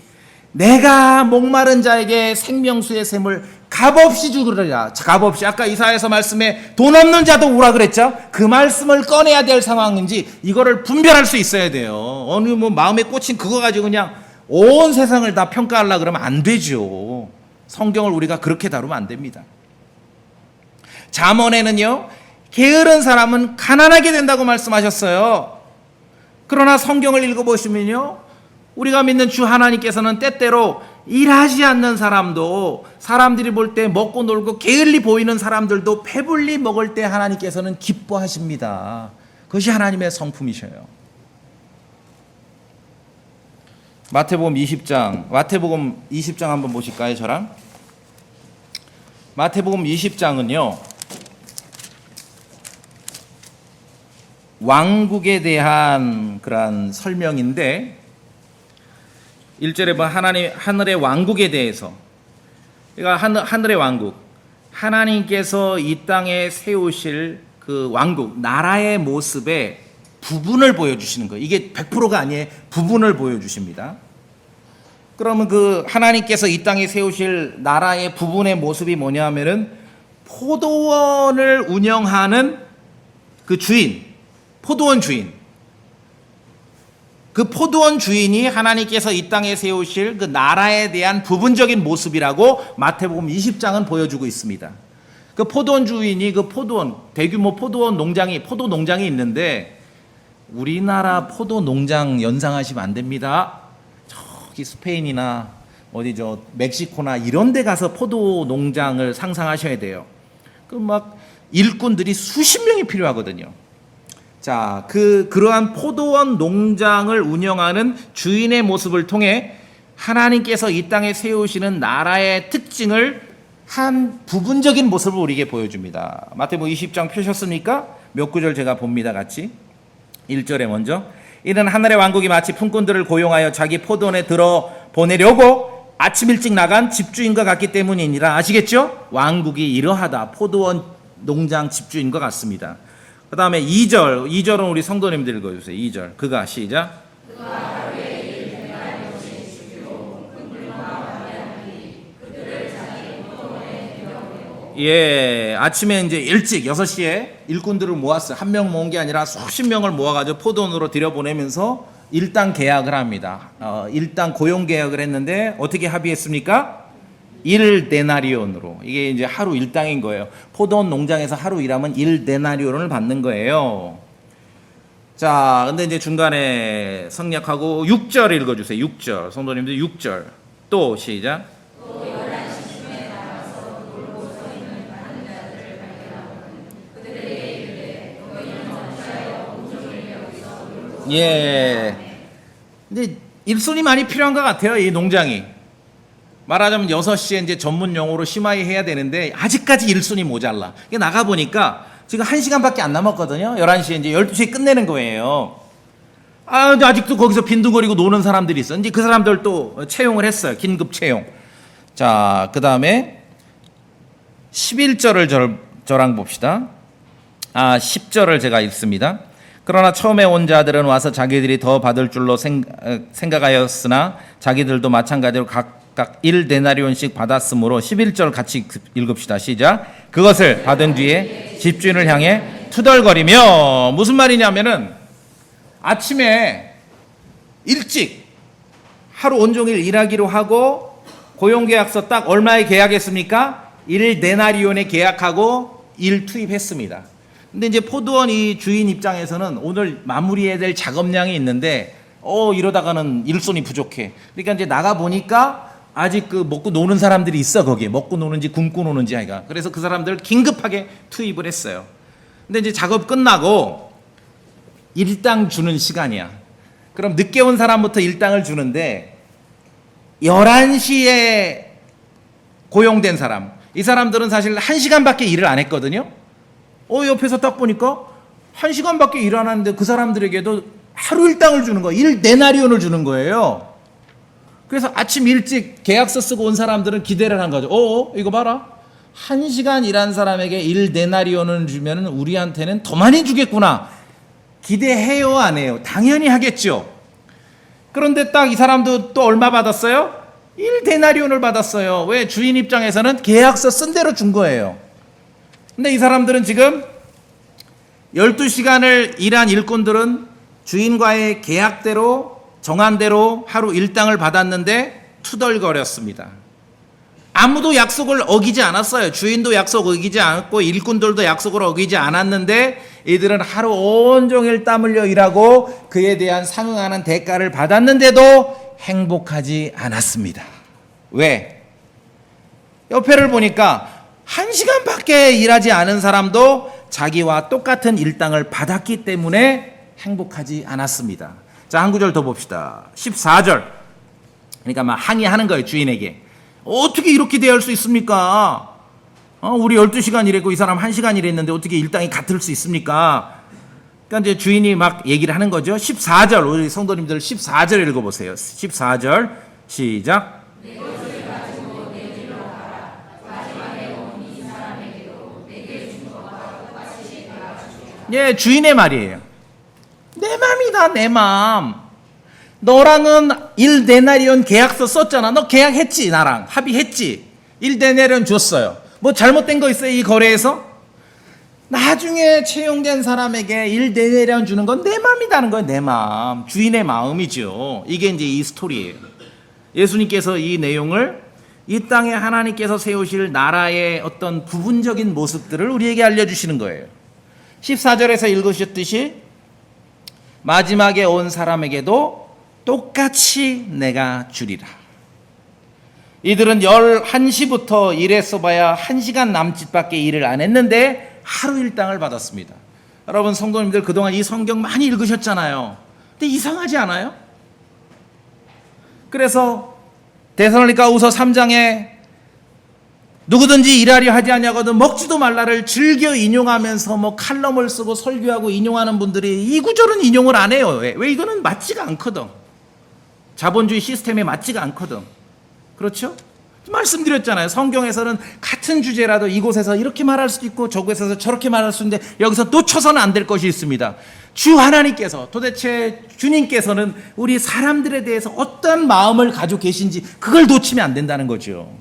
내가 목마른 자에게 생명수의 샘을 값없이 주리라. 값없이. 아까 이사야서 말씀에 돈 없는 자도 오라 그랬죠? 그 말씀을 꺼내야 될 상황인지 이거를 분별할 수 있어야 돼요. 어느 마음에 꽂힌 그거 가지고 그냥 온 세상을 다 평가하려고 그러면 안 되죠. 성경을 우리가 그렇게 다루면 안 됩니다. 잠언에는요, 게으른 사람은 가난하게 된다고 말씀하셨어요. 그러나 성경을 읽어보시면요, 우리가 믿는 주 하나님께서는 때때로 일하지 않는 사람도, 사람들이 볼 때 먹고 놀고 게을리 보이는 사람들도 배불리 먹을 때 하나님께서는 기뻐하십니다. 그것이 하나님의 성품이셔요. 마태복음 20장 한번 보실까요, 저랑? 마태복음 20장은요, 왕국에 대한 그런 설명인데, 1절에 보면 하늘의 왕국에 대해서, 그러니까 하늘의 왕국, 하나님께서 이 땅에 세우실 그 왕국, 나라의 모습의 부분을 보여주시는 거예요. 이게 100%가 아니에요. 부분을 보여주십니다. 그러면 그 하나님께서 이 땅에 세우실 나라의 부분의 모습이 뭐냐 하면은, 포도원을 운영하는 그 주인, 포도원 주인, 그 포도원 주인이 하나님께서 이 땅에 세우실 그 나라에 대한 부분적인 모습이라고 마태복음 20장은 보여주고 있습니다. 그 포도원 주인이 그 포도원, 대규모 포도 농장이 있는데, 우리나라 포도 농장 연상하시면 안 됩니다. 저기 스페인이나 어디죠, 멕시코나 이런 데 가서 포도 농장을 상상하셔야 돼요. 그 막 일꾼들이 수십 명이 필요하거든요. 자, 그러한 포도원 농장을 운영하는 주인의 모습을 통해 하나님께서 이 땅에 세우시는 나라의 특징을 한 부분적인 모습을 우리에게 보여줍니다. 마태복음 20장 펴셨습니까? 몇 구절 제가 봅니다, 같이. 1절에 먼저, 이는 하늘의 왕국이 마치 품꾼들을 고용하여 자기 포도원에 들어 보내려고 아침 일찍 나간 집주인과 같기 때문이니라. 아시겠죠? 왕국이 이러하다. 포도원 농장 집주인과 같습니다. 그 다음에 2절은 우리 성도님들 읽어주세요. 2절. 그가, 시작. 예, 아침에 이제 일찍 6시에 일꾼들을 모았어요. 한 명 모은 게 아니라 수십 명을 모아가지고 포도원으로 들여보내면서 일당 계약을 합니다. 일당 고용 계약을 했는데 어떻게 합의했습니까? 1데나리온으로. 이게 이제 하루 일당인 거예요. 포도원 농장에서 하루 일하면 1데나리온을 받는 거예요. 자, 근데 이제 중간에 성략하고 6절 읽어주세요. 6절. 성도님들 6절. 또 시작. 예. 근데 일손이 많이 필요한 것 같아요, 이 농장이. 말하자면 6시에 이제 전문 용어로 심하이 해야 되는데 아직까지 일손이 모자라. 나가보니까 지금 1시간밖에 안 남았거든요. 11시에 이제 12시에 끝내는 거예요. 근데 아직도 거기서 빈둥거리고 노는 사람들이 있어. 이제 그 사람들 또 채용을 했어요. 긴급 채용. 자, 그 다음에 11절을 저랑 봅시다. 10절을 제가 읽습니다. 그러나 처음에 온 자들은 와서 자기들이 더 받을 줄로 생각하였으나 자기들도 마찬가지로 각각 1데나리온씩 받았으므로 11절 같이 읽읍시다. 시작. 그것을 받은 뒤에 집주인을 향해 투덜거리며, 무슨 말이냐면은 아침에 일찍 하루 온종일 일하기로 하고 고용계약서 딱 얼마에 계약했습니까? 1데나리온에 계약하고 일 투입했습니다. 근데 이제 포도원 이 주인 입장에서는 오늘 마무리해야 될 작업량이 있는데 이러다가는 일손이 부족해. 그러니까 이제 나가 보니까 아직 그 먹고 노는 사람들이 있어. 거기에 먹고 노는지 굶고 노는지 아이가. 그래서 그 사람들을 긴급하게 투입을 했어요. 근데 이제 작업 끝나고 일당 주는 시간이야. 그럼 늦게 온 사람부터 일당을 주는데 11시에 고용된 사람, 이 사람들은 사실 1시간밖에 일을 안 했거든요. 옆에서 딱 보니까 1시간밖에 일 안 하는데 그 사람들에게도 하루 일당을 주는 거예요. 1데나리온을 주는 거예요. 그래서 아침 일찍 계약서 쓰고 온 사람들은 기대를 한 거죠. 이거 봐라. 1시간 일한 사람에게 1데나리온을 주면 우리한테는 더 많이 주겠구나. 기대해요, 안 해요? 당연히 하겠죠. 그런데 딱 이 사람도 또 얼마 받았어요? 1데나리온을 받았어요. 왜? 주인 입장에서는 계약서 쓴 대로 준 거예요. 근데 이 사람들은 지금 12시간을 일한 일꾼들은 주인과의 계약대로 정한 대로 하루 일당을 받았는데 투덜거렸습니다. 아무도 약속을 어기지 않았어요. 주인도 약속 어기지 않았고 일꾼들도 약속을 어기지 않았는데 이들은 하루 온종일 땀 흘려 일하고 그에 대한 상응하는 대가를 받았는데도 행복하지 않았습니다. 왜? 옆에를 보니까 1시간밖에 일하지 않은 사람도 자기와 똑같은 일당을 받았기 때문에 행복하지 않았습니다. 자, 한 구절 더 봅시다. 14절. 그러니까 막 항의하는 거예요, 주인에게. 어떻게 이렇게 대할 수 있습니까? 우리 12시간 일했고 이 사람 1시간 일했는데 어떻게 일당이 같을 수 있습니까? 그러니까 이제 주인이 막 얘기를 하는 거죠. 14절, 우리 성도님들 14절 읽어보세요. 14절, 시작. 예, 주인의 말이에요. 내 맘이다, 내 맘. 너랑은 1데나리온 계약서 썼잖아. 너 계약했지, 나랑. 합의했지. 1데나리온 줬어요. 뭐 잘못된 거 있어요, 이 거래에서? 나중에 채용된 사람에게 1데나리온 주는 건 내 맘이다는 거예요, 내 맘. 주인의 마음이죠. 이게 이제 이 스토리예요. 예수님께서 이 내용을 이 땅에 하나님께서 세우실 나라의 어떤 부분적인 모습들을 우리에게 알려주시는 거예요. 14절에서 읽으셨듯이 마지막에 온 사람에게도 똑같이 내가 주리라. 이들은 11시부터 일했어 봐야 1시간 남짓밖에 일을 안 했는데 하루 일당을 받았습니다. 여러분 성도님들 그동안 이 성경 많이 읽으셨잖아요. 근데 이상하지 않아요? 그래서 데살로니가후서 3장에 누구든지 일하려 하지 아니하거든 먹지도 말라를 즐겨 인용하면서 뭐 칼럼을 쓰고 설교하고 인용하는 분들이 이 구절은 인용을 안 해요. 왜? 이거는 맞지가 않거든. 자본주의 시스템에 맞지가 않거든. 그렇죠? 말씀드렸잖아요. 성경에서는 같은 주제라도 이곳에서 이렇게 말할 수도 있고 저곳에서 저렇게 말할 수 있는데 여기서 놓쳐서는 안 될 것이 있습니다. 주 하나님께서 도대체 주님께서는 우리 사람들에 대해서 어떤 마음을 가지고 계신지 그걸 놓치면 안 된다는 거죠.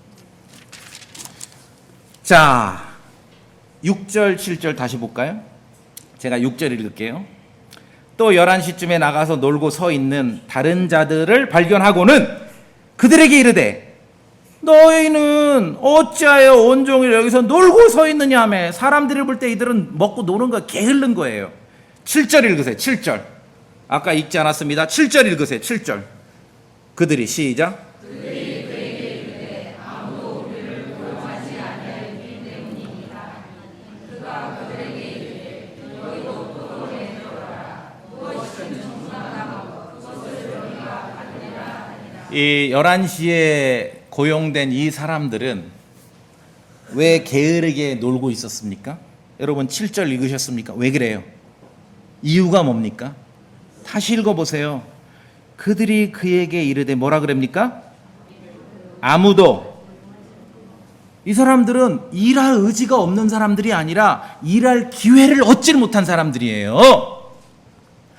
자, 6절, 7절 다시 볼까요? 제가 6절 읽을게요. 또 11시쯤에 나가서 놀고 서 있는 다른 자들을 발견하고는 그들에게 이르되 너희는 어찌하여 온종일 여기서 놀고 서 있느냐며. 사람들이 볼 때 이들은 먹고 노는 거 게을른 거예요. 7절 읽으세요. 7절. 아까 읽지 않았습니다. 7절 읽으세요. 7절. 그들이 시작. 이 11시에 고용된 이 사람들은 왜 게으르게 놀고 있었습니까? 여러분 7절 읽으셨습니까? 왜 그래요? 이유가 뭡니까? 다시 읽어보세요. 그들이 그에게 이르되 뭐라 그럽니까? 아무도. 이 사람들은 일할 의지가 없는 사람들이 아니라 일할 기회를 얻지 못한 사람들이에요.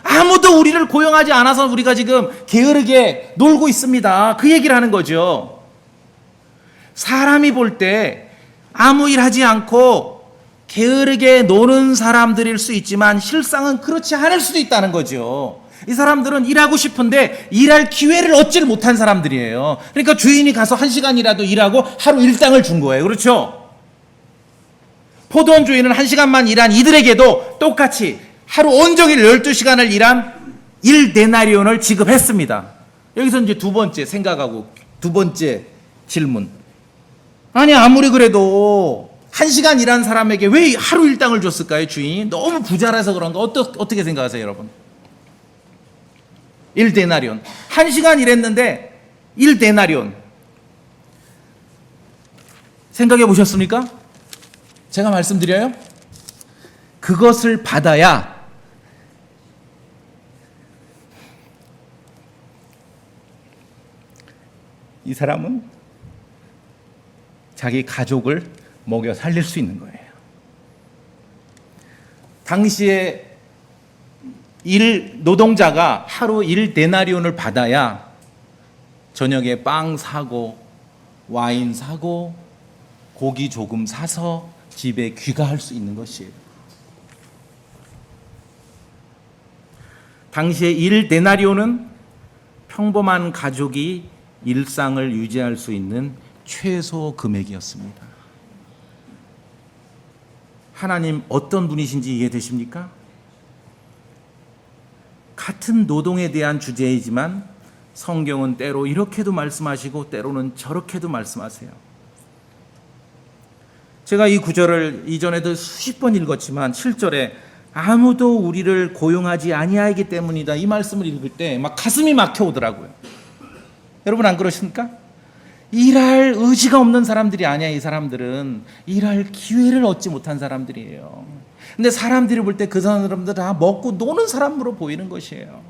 아무도 우리를 고용하지 않아서 우리가 지금 게으르게 놀고 있습니다. 그 얘기를 하는 거죠. 사람이 볼 때 아무 일 하지 않고 게으르게 노는 사람들일 수 있지만 실상은 그렇지 않을 수도 있다는 거죠. 이 사람들은 일하고 싶은데 일할 기회를 얻지를 못한 사람들이에요. 그러니까 주인이 가서 1시간이라도 일하고 하루 일당을 준 거예요. 그렇죠? 포도원 주인은 1시간만 일한 이들에게도 똑같이 하루 온종일 12시간을 일한 1데나리온을 지급했습니다. 여기서 이제 두 번째 생각하고 두 번째 질문. 아니 아무리 그래도 1시간 일한 사람에게 왜 하루 일당을 줬을까요? 주인이 너무 부자라서 그런가? 어떻게 생각하세요 여러분? 1데나리온. 1시간 일했는데 1데나리온. 생각해 보셨습니까? 제가 말씀드려요. 그것을 받아야 이 사람은 자기 가족을 먹여 살릴 수 있는 거예요. 당시에 노동자가 하루 1데나리온을 받아야 저녁에 빵 사고 와인 사고 고기 조금 사서 집에 귀가할 수 있는 것이에요. 당시에 1데나리온은 평범한 가족이 일상을 유지할 수 있는 최소 금액이었습니다. 하나님 어떤 분이신지 이해되십니까? 같은 노동에 대한 주제이지만 성경은 때로 이렇게도 말씀하시고 때로는 저렇게도 말씀하세요. 제가 이 구절을 이전에도 수십 번 읽었지만 7절에 아무도 우리를 고용하지 아니하기 때문이다, 이 말씀을 읽을 때 막 가슴이 막혀 오더라고요. 여러분 안 그러십니까? 일할 의지가 없는 사람들이 아니야. 이 사람들은 일할 기회를 얻지 못한 사람들이에요. 근데 사람들이 볼 때 그 사람들 다 먹고 노는 사람으로 보이는 것이에요.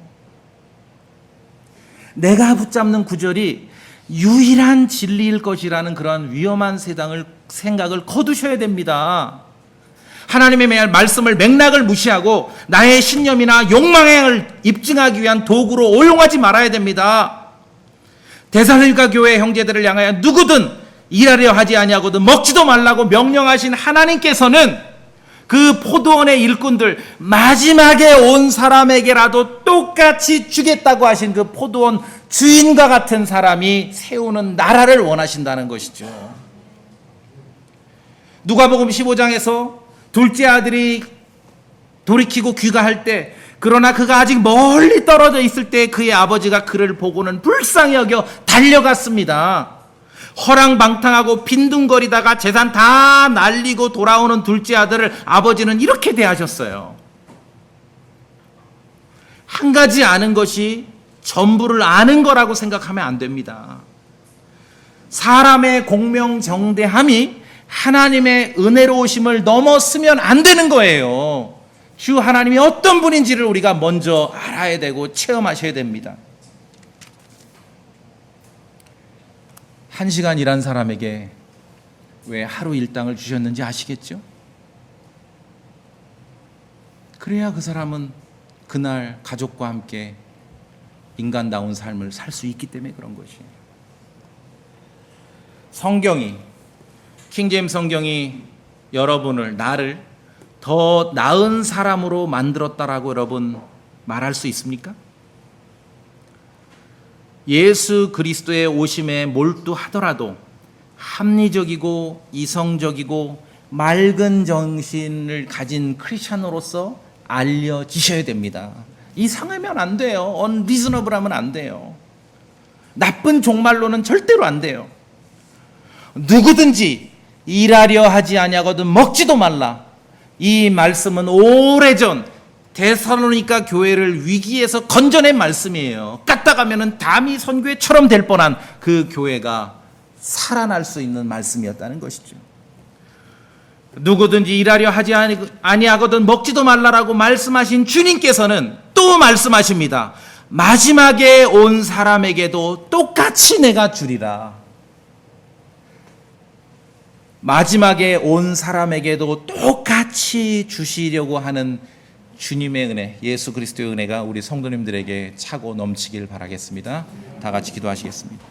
내가 붙잡는 구절이 유일한 진리일 것이라는 그런 위험한 생각을 거두셔야 됩니다. 하나님의 말씀을 맥락을 무시하고 나의 신념이나 욕망을 입증하기 위한 도구로 오용하지 말아야 됩니다. 데살로니가 교회 형제들을 향하여 누구든 일하려 하지 아니하거든 먹지도 말라고 명령하신 하나님께서는 그 포도원의 일꾼들, 마지막에 온 사람에게라도 똑같이 주겠다고 하신 그 포도원 주인과 같은 사람이 세우는 나라를 원하신다는 것이죠. 누가복음 15장에서 둘째 아들이 돌이키고 귀가할 때, 그러나 그가 아직 멀리 떨어져 있을 때 그의 아버지가 그를 보고는 불쌍히 여겨 달려갔습니다. 허랑방탕하고 빈둥거리다가 재산 다 날리고 돌아오는 둘째 아들을 아버지는 이렇게 대하셨어요. 한 가지 아는 것이 전부를 아는 거라고 생각하면 안 됩니다. 사람의 공명정대함이 하나님의 은혜로우심을 넘어서면 안 되는 거예요. 주 하나님이 어떤 분인지를 우리가 먼저 알아야 되고 체험하셔야 됩니다. 1시간 일한 사람에게 왜 하루 일당을 주셨는지 아시겠죠? 그래야 그 사람은 그날 가족과 함께 인간다운 삶을 살 수 있기 때문에 그런 것이에요. 성경이, 킹제임스 성경이 여러분을, 나를 더 나은 사람으로 만들었다라고 여러분 말할 수 있습니까? 예수 그리스도의 오심에 몰두하더라도 합리적이고 이성적이고 맑은 정신을 가진 크리스찬으로서 알려지셔야 됩니다. 이상하면 안 돼요. unreasonable하면 안 돼요. 나쁜 종말로는 절대로 안 돼요. 누구든지 일하려 하지 아니하거든 먹지도 말라. 이 말씀은 오래전 데살로니가 교회를 위기에서 건져낸 말씀이에요. 까딱하면은 담이 선교회처럼 될 뻔한 그 교회가 살아날 수 있는 말씀이었다는 것이죠. 누구든지 일하려 하지 아니하거든 먹지도 말라라고 말씀하신 주님께서는 또 말씀하십니다. 마지막에 온 사람에게도 똑같이 내가 주리라. 마지막에 온 사람에게도 똑같이 주시려고 하는 주님의 은혜, 예수 그리스도의 은혜가 우리 성도님들에게 차고 넘치길 바라겠습니다. 다 같이 기도하시겠습니다.